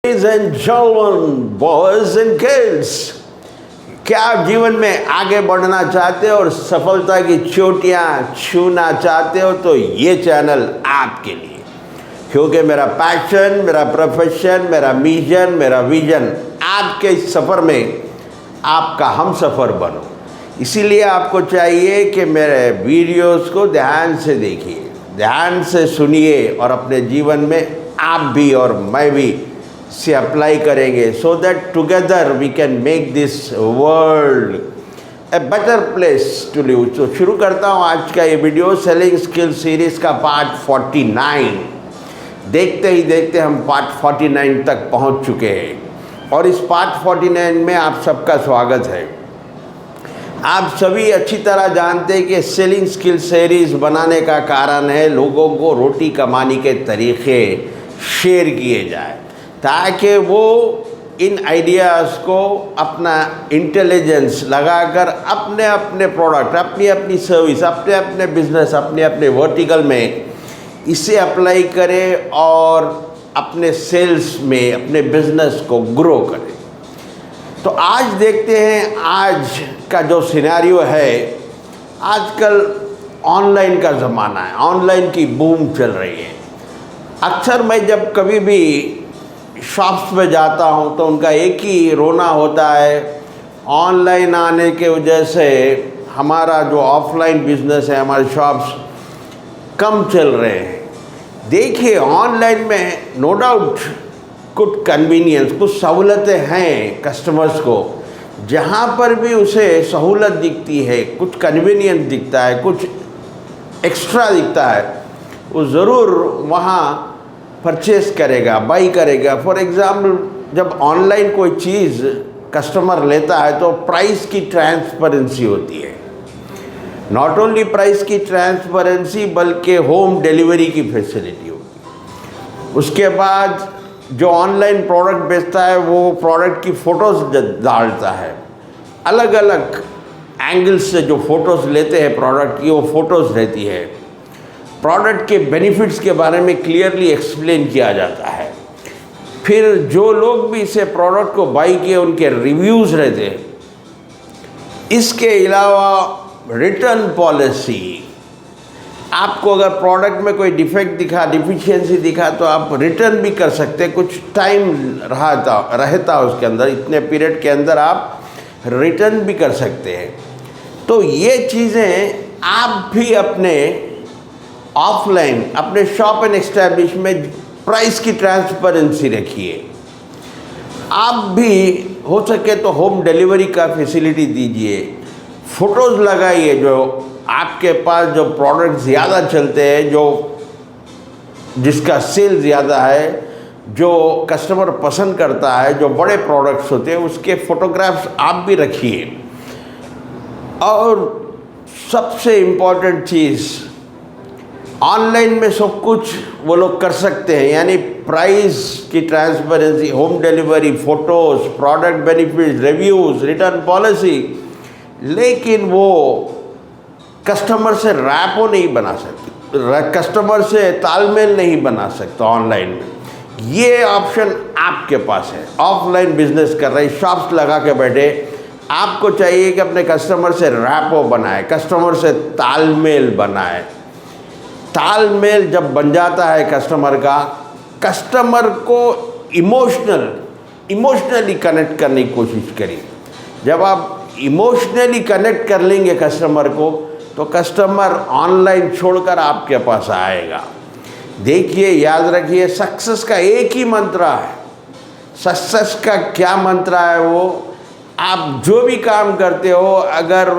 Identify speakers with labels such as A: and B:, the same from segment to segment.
A: Ladies and gentlemen, boys and girls, क्या आप जीवन में आगे बढ़ना चाहते हो और सफलता की चोटियां छूना चाहते हो तो ये चैनल आपके लिए, क्योंकि मेरा पैशन, मेरा प्रोफेशन, मेरा मिशन, मेरा विजन आपके इस सफ़र में आपका हम सफ़र बनो। इसीलिए आपको चाहिए कि मेरे वीडियोस को ध्यान से देखिए, ध्यान से सुनिए और अपने जीवन में आप भी और मैं भी से अप्लाई करेंगे, so that together we can make this world a better place to live. तो शुरू करता हूँ आज का ये वीडियो सेलिंग स्किल सीरीज़ का पार्ट 49। देखते ही देखते हम पार्ट 49 तक पहुँच चुके हैं और इस पार्ट 49 में आप सबका स्वागत है। आप सभी अच्छी तरह जानते हैं कि सेलिंग स्किल सीरीज़ बनाने का कारण है लोगों को रोटी कमाने के तरीक़े शेयर किए जाए, ताकि वो इन आइडियाज़ को अपना इंटेलिजेंस लगाकर अपने अपने प्रोडक्ट, अपनी अपनी सर्विस, अपने अपने बिजनेस, अपने अपने वर्टिकल में इसे अप्लाई करें और अपने सेल्स में अपने बिजनेस को ग्रो करें। तो आज देखते हैं आज का जो सिनेरियो है। आजकल ऑनलाइन का ज़माना है, ऑनलाइन की बूम चल रही है। अक्सर मैं जब कभी भी शॉप्स पे जाता हूँ तो उनका एक ही रोना होता है, ऑनलाइन आने के वजह से हमारा जो ऑफलाइन बिजनेस है, हमारे शॉप्स कम चल रहे हैं। देखिए, ऑनलाइन में नो डाउट कुछ कन्वीनियंस, कुछ सहूलतें हैं कस्टमर्स को। जहाँ पर भी उसे सहूलत दिखती है, कुछ कन्वीनियंस दिखता है, कुछ एक्स्ट्रा दिखता है, वो ज़रूर वहाँ परचेस करेगा, बाई करेगा। फॉर एग्ज़ाम्पल, जब ऑनलाइन कोई चीज़ कस्टमर लेता है तो प्राइस की ट्रांसपेरेंसी होती है। नॉट ओनली प्राइस की ट्रांसपेरेंसी बल्कि होम डिलीवरी की फैसिलिटी होती है। उसके बाद जो ऑनलाइन प्रोडक्ट बेचता है वो प्रोडक्ट की फ़ोटोज़ डालता है, अलग अलग एंगल्स से जो फ़ोटोज़ लेते हैं प्रोडक्ट की, वो फ़ोटोज़ रहती है। प्रोडक्ट के बेनिफिट्स के बारे में क्लियरली एक्सप्लेन किया जाता है। फिर जो लोग भी इसे प्रोडक्ट को बाई किए उनके रिव्यूज़ रहते हैं। इसके अलावा रिटर्न पॉलिसी, आपको अगर प्रोडक्ट में कोई डिफेक्ट दिखा, डिफिशियंसी दिखा तो आप रिटर्न भी कर सकते हैं। कुछ टाइम रहता उसके अंदर, इतने पीरियड के अंदर आप रिटर्न भी कर सकते हैं। तो ये चीज़ें आप भी अपने ऑफलाइन, अपने शॉप एंड एस्टैब्लिश में प्राइस की ट्रांसपेरेंसी रखिए। आप भी हो सके तो होम डिलीवरी का फैसिलिटी दीजिए, फ़ोटोज़ लगाइए। जो आपके पास जो प्रोडक्ट ज़्यादा चलते हैं, जो जिसका सेल ज़्यादा है, जो कस्टमर पसंद करता है, जो बड़े प्रोडक्ट्स होते हैं, उसके फ़ोटोग्राफ्स आप भी रखिए। और सबसे इम्पॉर्टेंट चीज़, ऑनलाइन में सब कुछ वो लोग कर सकते हैं, यानी प्राइस की transparency, home delivery, photos, product benefits, reviews, return policy, लेकिन वो कस्टमर से रैपो नहीं बना सकते, कस्टमर से तालमेल नहीं बना सकता ऑनलाइन में। ये ऑप्शन आपके पास है। ऑफलाइन बिजनेस कर रहे, शॉप्स लगा के बैठे, आपको चाहिए कि अपने कस्टमर से रैपो बनाए, कस्टमर से तालमेल बनाए। तालमेल जब बन जाता है कस्टमर का, कस्टमर को इमोशनली कनेक्ट करने की कोशिश करिए। जब आप इमोशनली कनेक्ट कर लेंगे कस्टमर को तो कस्टमर ऑनलाइन छोड़कर आपके पास आएगा। देखिए, याद रखिए, सक्सेस का एक ही मंत्र है। सक्सेस का क्या मंत्र है? वो आप जो भी काम करते हो, अगर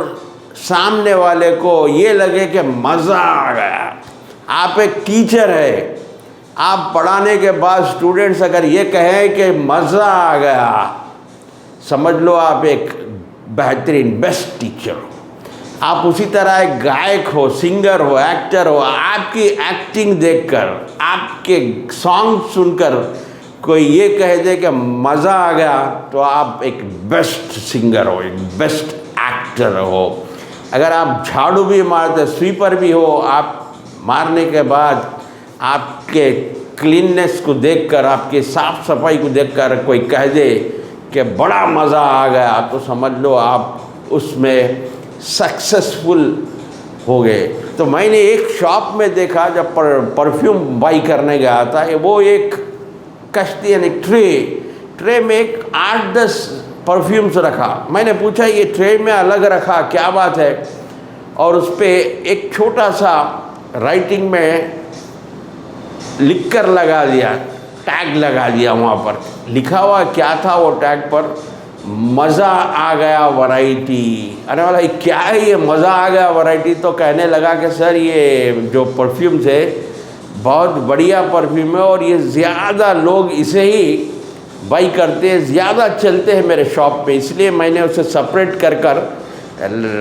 A: सामने वाले को ये लगे कि मज़ा आ गया। आप एक टीचर है, आप पढ़ाने के बाद स्टूडेंट्स अगर ये कहें कि मज़ा आ गया, समझ लो आप एक बेहतरीन बेस्ट टीचर हो। आप उसी तरह एक गायक हो, सिंगर हो, एक्टर हो, आपकी एक्टिंग देखकर, आपके सॉन्ग सुनकर कोई ये कह दे कि मज़ा आ गया, तो आप एक बेस्ट सिंगर हो, एक बेस्ट एक्टर हो। अगर आप झाड़ू भी मारते, स्वीपर भी हो, आप मारने के बाद आपके क्लीननेस को देखकर, आपके साफ़ सफाई को देखकर कोई कह दे कि बड़ा मज़ा आ गया, तो समझ लो आप उसमें सक्सेसफुल हो गए। तो मैंने एक शॉप में देखा, जब परफ्यूम बाई करने गया था, वो एक कश्ती यानी ट्रे में एक 8-10 परफ्यूम्स रखा। मैंने पूछा ये ट्रे में अलग रखा, क्या बात है? और उस पर एक छोटा सा राइटिंग में लिख कर लगा दिया, टैग लगा दिया। वहाँ पर लिखा हुआ क्या था वो टैग पर? मज़ा आ गया वैरायटी। अरे वाला ये क्या है, ये मज़ा आ गया वैरायटी? तो कहने लगा कि सर ये जो परफ्यूम्स है बहुत बढ़िया परफ्यूम है और ये ज़्यादा लोग इसे ही बाई करते हैं, ज़्यादा चलते हैं मेरे शॉप पे, इसलिए मैंने उसे सेपरेट कर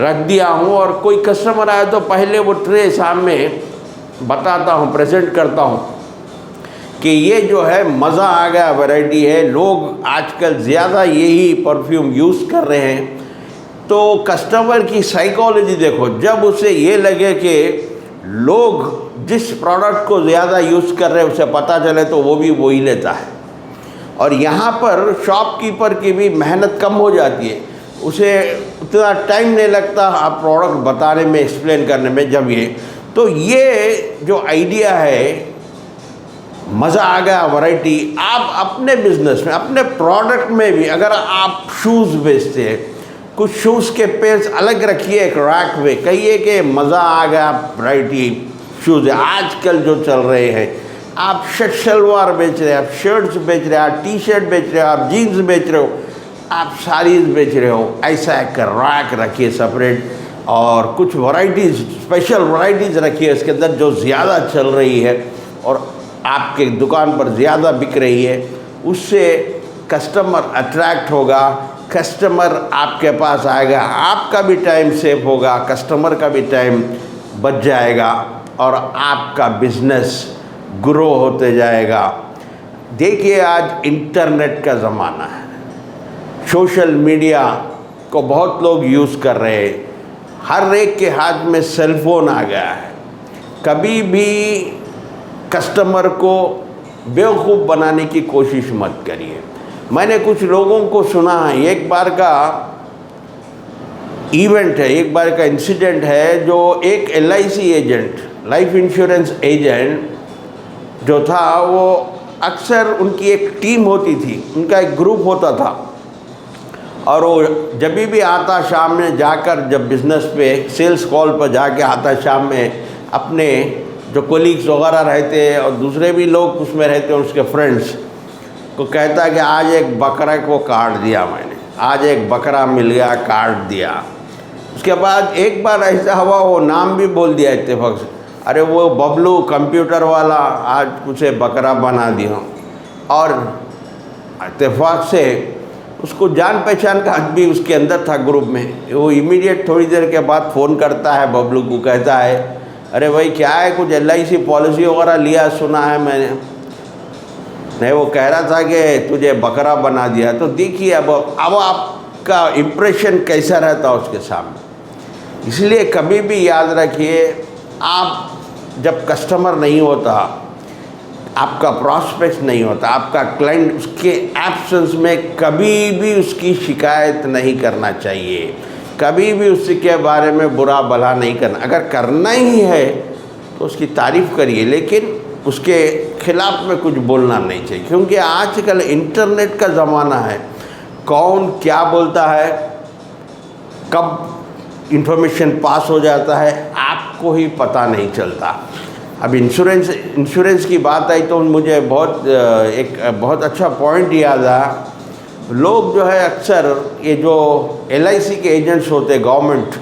A: रख दिया हूँ। और कोई कस्टमर आए तो पहले वो ट्रे सामने बताता हूँ, प्रेजेंट करता हूँ कि ये जो है मज़ा आ गया वैरायटी है। लोग आजकल ज़्यादा यही परफ्यूम यूज़ कर रहे हैं। तो कस्टमर की साइकोलॉजी देखो, जब उसे ये लगे कि लोग जिस प्रोडक्ट को ज़्यादा यूज़ कर रहे हैं उसे पता चले तो वो भी वही लेता है। और यहाँ पर शॉपकीपर की भी मेहनत कम हो जाती है, उसे उतना टाइम नहीं लगता आप प्रोडक्ट बताने में, एक्सप्लेन करने में। जब ये जो आइडिया है मज़ा आ गया वैरायटी, आप अपने बिजनेस में, अपने प्रोडक्ट में भी, अगर आप शूज़ बेचते हैं, कुछ शूज़ के पेयर्स अलग रखिए एक रैक में, कहिए कि मज़ा आ गया वैरायटी शूज़ है। आजकल जो चल रहे हैं, आप शर्ट शलवार बेच रहे हैं, आप शर्ट्स बेच रहे हैं, आप टी शर्ट बेच रहे हो, आप जीन्स बेच रहे हो, आप साड़ीज़ बेच रहे हो, ऐसा एक रैक रखिए सेपरेट। और कुछ वैरायटीज़, स्पेशल वैरायटीज़ रखिए इसके अंदर जो ज़्यादा चल रही है और आपके दुकान पर ज़्यादा बिक रही है। उससे कस्टमर अट्रैक्ट होगा, कस्टमर आपके पास आएगा, आपका भी टाइम सेव होगा, कस्टमर का भी टाइम बच जाएगा और आपका बिजनेस ग्रो होते जाएगा। देखिए आज इंटरनेट का ज़माना है, सोशल मीडिया को बहुत लोग यूज़ कर रहे हैं, हर एक के हाथ में सेलफोन आ गया है। कभी भी कस्टमर को बेवकूफ़ बनाने की कोशिश मत करिए। मैंने कुछ लोगों को सुना है, एक बार का इवेंट है, एक बार का इंसिडेंट है, जो एक LIC agent, life insurance agent जो था, वो अक्सर उनकी एक टीम होती थी, उनका एक ग्रुप होता था, और वो जब भी आता शाम में जाकर, जब बिज़नेस पे सेल्स कॉल पर जाके आता शाम में, अपने जो कोलीग्स वगैरह रहते हैं और दूसरे भी लोग उसमें रहते हैं, उसके फ्रेंड्स को कहता कि आज एक बकरा को काट दिया मैंने, आज एक बकरा मिल गया, काट दिया। उसके बाद एक बार ऐसा हुआ, वो नाम भी बोल दिया इत्तेफाक से, अरे वो बबलू कंप्यूटर वाला आज उसे बकरा बना दिया। और इत्तेफाक से उसको जान पहचान का आदमी उसके अंदर था ग्रुप में। वो इमीडिएट थोड़ी देर के बाद फ़ोन करता है बबलू को, कहता है अरे भाई क्या है, कुछ LIC पॉलिसी वगैरह लिया सुना है मैंने। नहीं, वो कह रहा था कि तुझे बकरा बना दिया। तो देखिए अब आपका इम्प्रेशन कैसा रहता है उसके सामने। इसलिए कभी भी याद रखिए, आप जब कस्टमर नहीं होता, आपका प्रॉस्पेक्ट नहीं होता, आपका क्लाइंट, उसके एब्सेंस में कभी भी उसकी शिकायत नहीं करना चाहिए, कभी भी उसके बारे में बुरा भला नहीं करना। अगर करना ही है तो उसकी तारीफ़ करिए, लेकिन उसके खिलाफ में कुछ बोलना नहीं चाहिए, क्योंकि आजकल इंटरनेट का ज़माना है। कौन क्या बोलता है, कब इंफॉर्मेशन पास हो जाता है, आपको ही पता नहीं चलता। अब इंश्योरेंस की बात आई तो मुझे एक बहुत अच्छा पॉइंट याद आया। लोग जो है अक्सर ये जो LIC के एजेंट्स होते हैं गवर्नमेंट,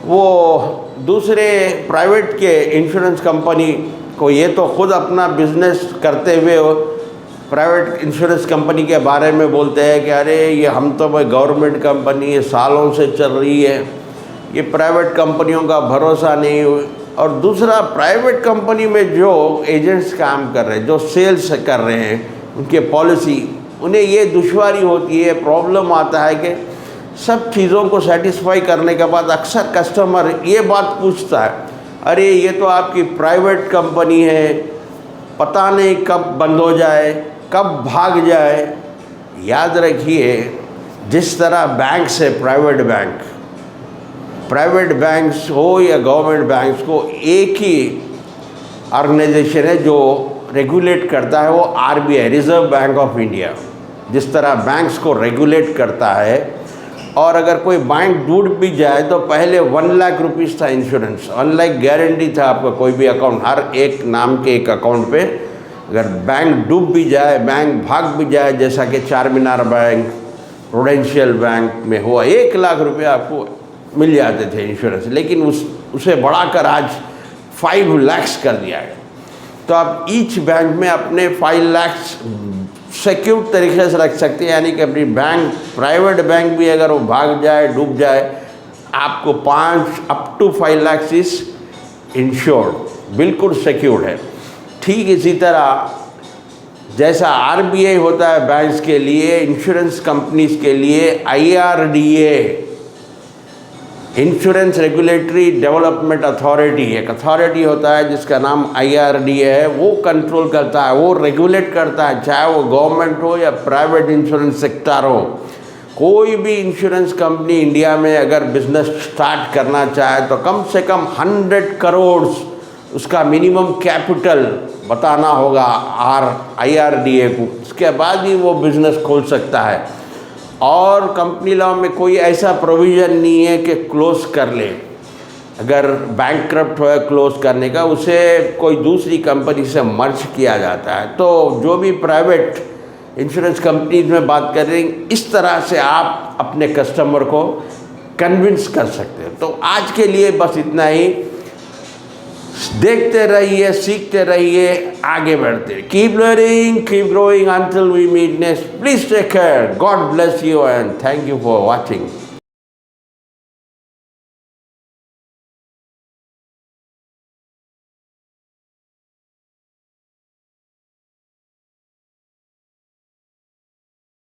A: वो दूसरे प्राइवेट के इंश्योरेंस कंपनी को ये तो खुद अपना बिजनेस करते हुए प्राइवेट इंश्योरेंस कंपनी के बारे में बोलते हैं कि अरे ये हम तो भाई गवर्नमेंट कंपनी है, सालों से चल रही है, ये प्राइवेट कंपनियों का भरोसा नहीं। और दूसरा, प्राइवेट कंपनी में जो एजेंट्स काम कर रहे हैं, जो सेल्स कर रहे हैं, उनके पॉलिसी, उन्हें ये दुश्वारी होती है, प्रॉब्लम आता है कि सब चीज़ों को सेटिस्फाई करने के बाद अक्सर कस्टमर ये बात पूछता है, अरे ये तो आपकी प्राइवेट कंपनी है, पता नहीं कब बंद हो जाए, कब भाग जाए। याद रखिए, जिस तरह बैंक से प्राइवेट बैंक्स हो या गवर्नमेंट बैंक्स को एक ही ऑर्गेनाइजेशन है जो रेगुलेट करता है, वो RBI, reserve bank of India. जिस तरह बैंक्स को रेगुलेट करता है, और अगर कोई बैंक डूब भी जाए तो पहले 1 लाख रुपीज़ था इंश्योरेंस, 1 लाख गारंटी था आपका कोई भी अकाउंट, हर एक नाम के एक अकाउंट पे। अगर बैंक डूब भी जाए, बैंक भाग भी जाए, जैसा कि चारमीनार बैंक, प्रूडेंशियल बैंक में हुआ, 1 लाख रुपये आपको मिल जाते थे इंश्योरेंस। लेकिन उसे बढ़ाकर आज 5 लाख कर दिया है। तो आप ईच बैंक में अपने 5 लाख सिक्योर तरीके से रख सकते हैं, यानी कि अपनी बैंक, प्राइवेट बैंक भी अगर वो भाग जाए, डूब जाए, आपको 5 up to 5 lakh is insured, बिल्कुल सिक्योर्ड है। ठीक इसी तरह जैसा आरबीआई होता है बैंक्स के लिए, इंश्योरेंस कंपनीज के लिए IRDA, insurance regulatory development authority, एक अथॉरिटी होता है जिसका नाम आईआरडीए है। वो कंट्रोल करता है, वो रेगुलेट करता है, चाहे वो गवर्नमेंट हो या प्राइवेट इंश्योरेंस सेक्टर हो। कोई भी इंश्योरेंस कंपनी इंडिया में अगर बिजनेस स्टार्ट करना चाहे तो कम से कम 100 करोड़ उसका मिनिमम कैपिटल बताना होगा आईआरडीए को, उसके बाद ही वो बिज़नेस खोल सकता है। और कंपनी लॉ में कोई ऐसा प्रोविज़न नहीं है कि क्लोज़ कर ले, अगर बैंकक्रप्ट हो क्लोज़ करने का, उसे कोई दूसरी कंपनी से मर्ज किया जाता है। तो जो भी प्राइवेट इंश्योरेंस कंपनीज में बात कर रहे हैं, इस तरह से आप अपने कस्टमर को कन्विंस कर सकते हैं। तो आज के लिए बस इतना ही। देखते रहिए, सीखते रहिए, आगे बढ़ते। Keep learning, keep growing until we meet next. Please take care. God bless you and thank you for watching.